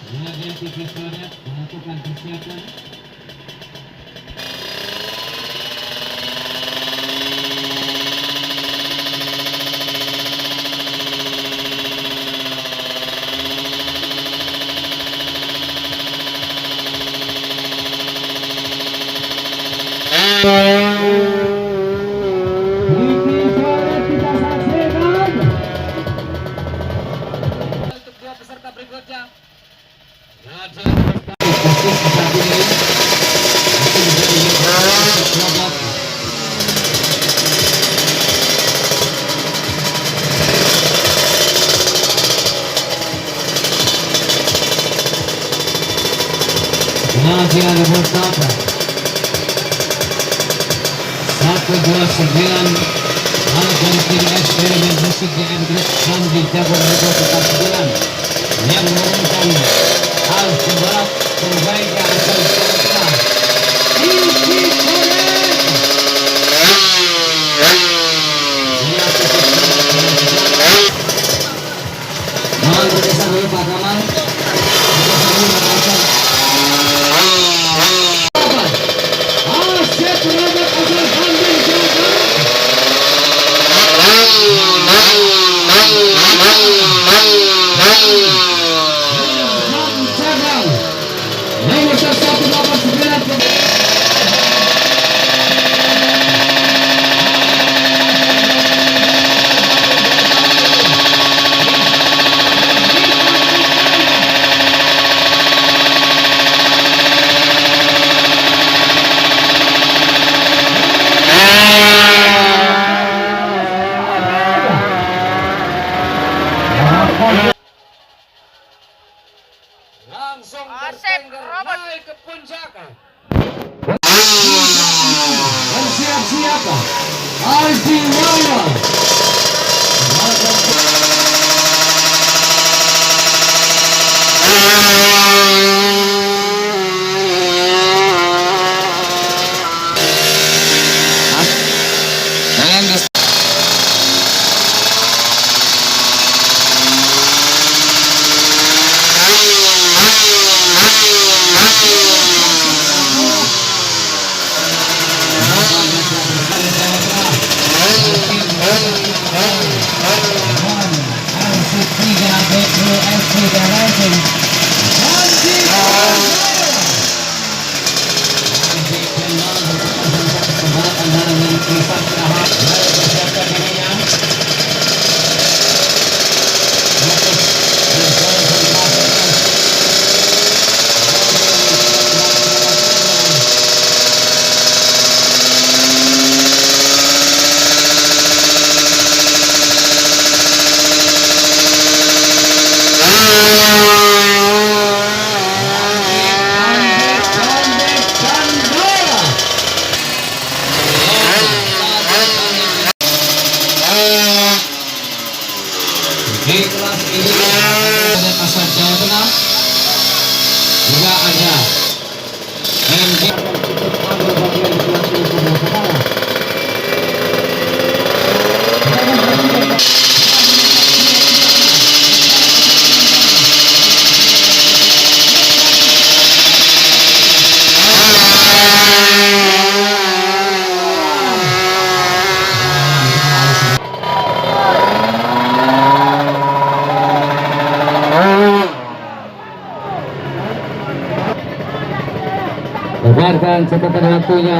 Kemudian TV Sonet melakukan persiapan. Untuk dua peserta berikutnya. Nadia Revoltata 129 Argentina eksperimen musik di Inggris Sandi Jabar Rego Tetap 9 yang menurunkan hal seberat terbaik yang akan dilakukan. Mohon berdesak dulu Pak Kamal. Langsung bertengger naik ke puncak. Bersiap-siap Aldi Wawa. Di kelas ini ada Pasar Jawa Tengah, juga ada MD bagian kelas ini sebelah kepala. Dengarkan catatan waktunya.